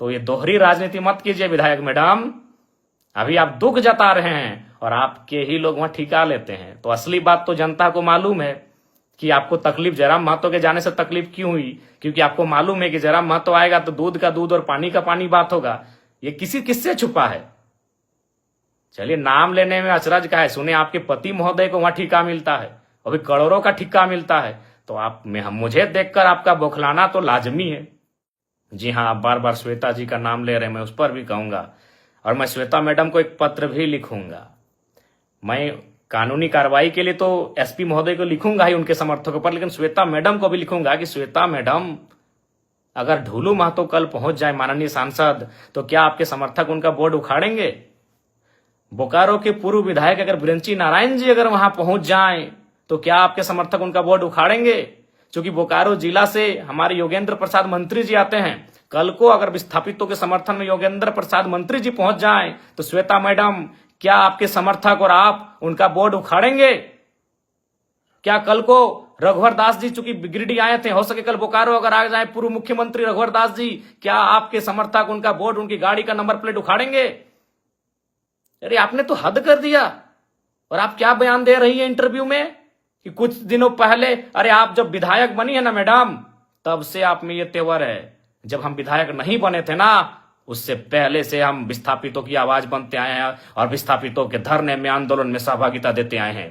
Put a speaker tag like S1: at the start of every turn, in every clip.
S1: तो ये दोहरी राजनीति मत कीजिए विधायक मैडम। अभी आप दुख जता रहे हैं और आपके ही लोग वहां ठिका लेते हैं। तो असली बात तो जनता को मालूम है कि आपको तकलीफ जयराम महतो के जाने से तकलीफ क्यों हुई, क्योंकि आपको मालूम है कि जयराम महतो आएगा तो दूध का दूध और पानी का पानी बात होगा। ये किससे छुपा है? चलिए, नाम लेने में अचरज का है। सुने आपके पति महोदय को वहां ठिका मिलता है, अभी करोड़ों का ठिका मिलता है। तो आप मुझे देखकर आपका बौखलाना तो लाजमी है। जी हाँ, आप बार बार श्वेता जी का नाम ले रहे हैं, मैं उस पर भी कहूंगा और मैं श्वेता मैडम को एक पत्र भी लिखूंगा। मैं कानूनी कार्रवाई के लिए तो एसपी महोदय को लिखूंगा ही उनके समर्थकों पर, लेकिन श्वेता मैडम को भी लिखूंगा कि श्वेता मैडम, अगर ढूलू महतो कल पहुंच जाए माननीय सांसद, तो क्या आपके समर्थक उनका बोर्ड उखाड़ेंगे? बोकारो के पूर्व विधायक अगर ब्रंची नारायण जी अगर वहां पहुंच जाएं, तो क्या आपके समर्थक उनका बोर्ड उखाड़ेंगे? क्योंकि बोकारो जिला से हमारे योगेंद्र प्रसाद मंत्री जी आते हैं। कल को अगर विस्थापितों के समर्थन में योगेंद्र प्रसाद मंत्री जी पहुंच जाएं, तो श्वेता मैडम, क्या आपके समर्थक और आप उनका बोर्ड उखाड़ेंगे? क्या कल को रघुवर दास जी चूंकि गिरिडीह आए थे, हो सके कल बोकारो अगर आ जाए पूर्व मुख्यमंत्री रघुवर दास जी, क्या आपके समर्थक उनका बोर्ड, उनकी गाड़ी का नंबर प्लेट उखाड़ेंगे? अरे आपने तो हद कर दिया। और आप क्या बयान दे रही है इंटरव्यू में कि कुछ दिनों पहले, अरे आप जब विधायक बनी है ना मैडम, तब से आप में ये तेवर है। जब हम विधायक नहीं बने थे ना, उससे पहले से हम विस्थापितों की आवाज बनते आए हैं और विस्थापितों के धरने में, आंदोलन में सहभागिता देते आए हैं।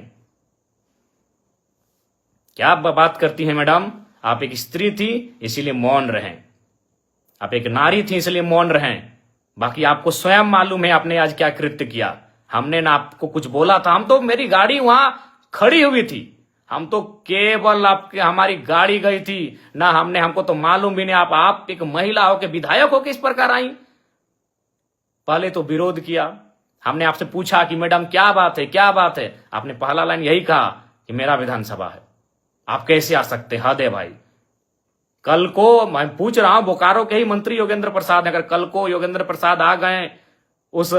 S1: क्या बात करती हैं मैडम? आप एक स्त्री थी इसीलिए मौन रहें, आप एक नारी थी इसलिए मौन रहें। बाकी आपको स्वयं मालूम है आपने आज क्या कृत्य किया। हमने ना आपको कुछ बोला था, हम तो, मेरी गाड़ी वहां खड़ी हुई थी, हम तो केवल आपके, हमारी गाड़ी गई थी ना, हमको तो मालूम भी नहीं आप एक महिला हो के विधायक हो के इस प्रकार आई। पहले तो विरोध किया, हमने आपसे पूछा कि मैडम क्या बात है, क्या बात है? आपने पहला लाइन यही कहा कि मेरा विधानसभा है, आप कैसे आ सकते? हद है भाई। कल को मैं पूछ रहा हूं, बोकारो के ही मंत्री योगेंद्र प्रसाद, अगर कल को योगेंद्र प्रसाद आ गए उस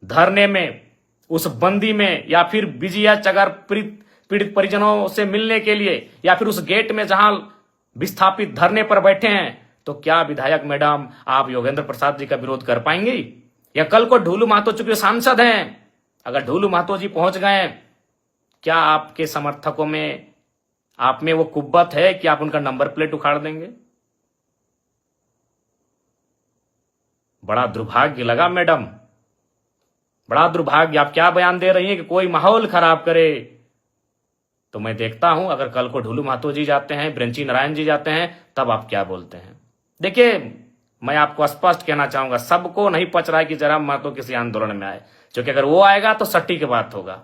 S1: धरने में, उस बंदी में, या फिर बीजीएच अगर पीड़ित परिजनों से मिलने के लिए, या फिर उस गेट में जहां विस्थापित धरने पर बैठे हैं, तो क्या विधायक मैडम आप योगेंद्र प्रसाद जी का विरोध कर पाएंगे? या कल को ढूलू महतो चूंकि सांसद हैं, अगर ढूलू महतो जी पहुंच गए, क्या आपके समर्थकों में, आप में वो कुव्वत है कि आप उनका नंबर प्लेट उखाड़ देंगे? बड़ा दुर्भाग्य लगा मैडम, बड़ा दुर्भाग्य। आप क्या बयान दे रही हैं कि कोई माहौल खराब करे? तो मैं देखता हूं अगर कल को ढूलू महतो जी जाते हैं, ब्रंची नारायण जी जाते हैं, तब आप क्या बोलते हैं। देखिए, मैं आपको स्पष्ट कहना चाहूंगा, सबको नहीं पच रहा है कि जयराम महतो किसी आंदोलन में आए, क्योंकि अगर वो आएगा तो सट्टी की बात होगा।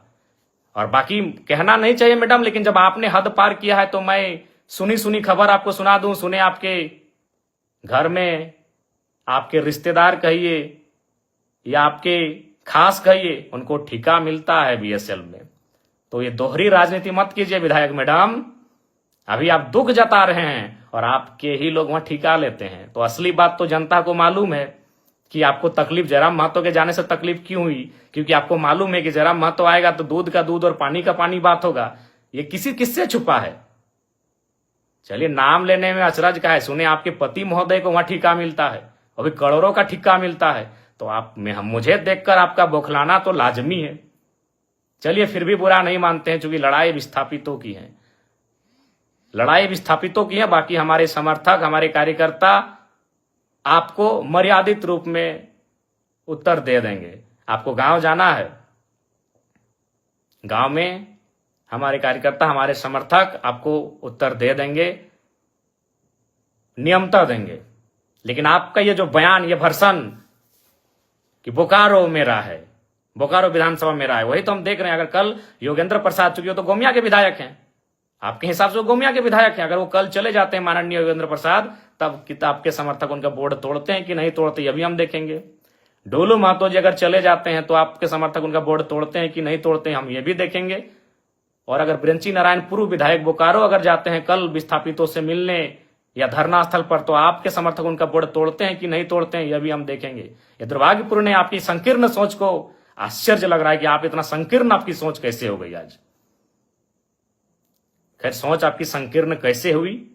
S1: और बाकी कहना नहीं चाहिए मैडम, लेकिन जब आपने हद पार किया है तो मैं सुनी खबर आपको सुना दूं। सुने आपके घर में आपके रिश्तेदार कहिए या आपके खास कहिए, उनको ठिका मिलता है बीएसएल में। तो ये दोहरी राजनीति मत कीजिए विधायक मैडम। अभी आप दुख जता रहे हैं और आपके ही लोग वहां ठिका लेते हैं। तो असली बात तो जनता को मालूम है कि आपको तकलीफ जयराम महतो के जाने से तकलीफ क्यों हुई, क्योंकि आपको मालूम है कि जयराम महतो आएगा तो दूध का दूध और पानी का पानी बात होगा। ये किससे छुपा है? चलिए, नाम लेने में अचरज का है। सुने आपके पति महोदय को वहां ठिका मिलता है, अभी करोड़ों का ठिका मिलता है। तो मुझे देखकर आपका बौखलाना तो लाजमी है। चलिए, फिर भी बुरा नहीं मानते हैं, क्योंकि लड़ाई विस्थापितों की है, लड़ाई विस्थापितों की है। बाकी हमारे समर्थक, हमारे कार्यकर्ता आपको मर्यादित रूप में उत्तर दे देंगे। आपको गांव जाना है, गांव में हमारे कार्यकर्ता, हमारे समर्थक आपको उत्तर दे देंगे, नियमता देंगे। लेकिन आपका ये जो बयान, ये भर्सन कि बोकारो मेरा है, बोकारो विधानसभा मेरा है, वही तो हम देख रहे हैं। अगर कल योगेंद्र प्रसाद, चूंकि वो तो गोमिया के विधायक हैं, आपके हिसाब से वो गोमिया के विधायक हैं, अगर वो कल चले जाते हैं माननीय योगेंद्र प्रसाद, तब आपके समर्थक उनका बोर्ड तोड़ते हैं कि नहीं तोड़ते, ये भी हम देखेंगे। ढोलू महतो जी अगर चले जाते हैं तो आपके समर्थक उनका बोर्ड तोड़ते हैं कि नहीं तोड़ते हैं, हम ये भी देखेंगे। और अगर ब्रंची नारायण पूर्व विधायक बोकारो अगर जाते हैं कल विस्थापितों से मिलने या धरना स्थल पर, तो आपके समर्थक उनका बोर्ड तोड़ते हैं कि नहीं तोड़ते हैं, यह भी हम देखेंगे। ये दुर्भाग्यपूर्ण है, आपकी संकीर्ण सोच को आश्चर्य लग रहा है कि आप इतना संकीर्ण, आपकी सोच कैसे हो गई आज। खैर, सोच आपकी संकीर्ण कैसे हुई,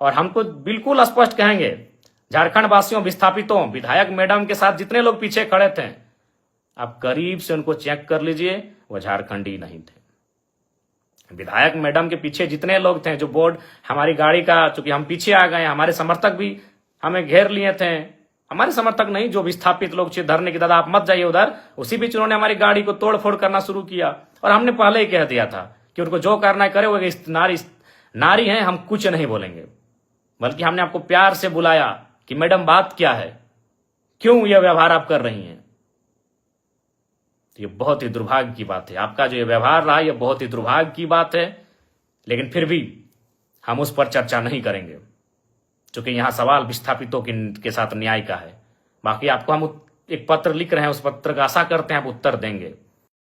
S1: और हम तो बिल्कुल स्पष्ट कहेंगे, झारखंड वासियों, विस्थापितों, विधायक मैडम के साथ जितने लोग पीछे खड़े थे, आप करीब से उनको चेक कर लीजिए, वो झारखंडी नहीं थे। विधायक मैडम के पीछे जितने लोग थे, जो बोर्ड हमारी गाड़ी का, चूंकि हम पीछे आ गए, हमारे समर्थक भी हमें घेर लिए थे, हमारे समर्थक नहीं, जो विस्थापित लोग धरने की, दादा आप मत जाइए उधर, उसी बीच उन्होंने हमारी गाड़ी को तोड़ फोड़ करना शुरू किया। और हमने पहले ही कह दिया था कि उनको जो करना है करे, वो नारी हैं, हम कुछ नहीं बोलेंगे। बल्कि हमने आपको प्यार से बुलाया कि मैडम बात क्या है, क्यों यह व्यवहार आप कर रही हैं। ये बहुत ही दुर्भाग्य की बात है, आपका जो ये व्यवहार रहा, ये बहुत ही दुर्भाग्य की बात है। लेकिन फिर भी हम उस पर चर्चा नहीं करेंगे, क्योंकि यहां सवाल विस्थापितों के साथ न्याय का है। बाकी आपको हम एक पत्र लिख रहे हैं, उस पत्र का आशा करते हैं आप उत्तर देंगे।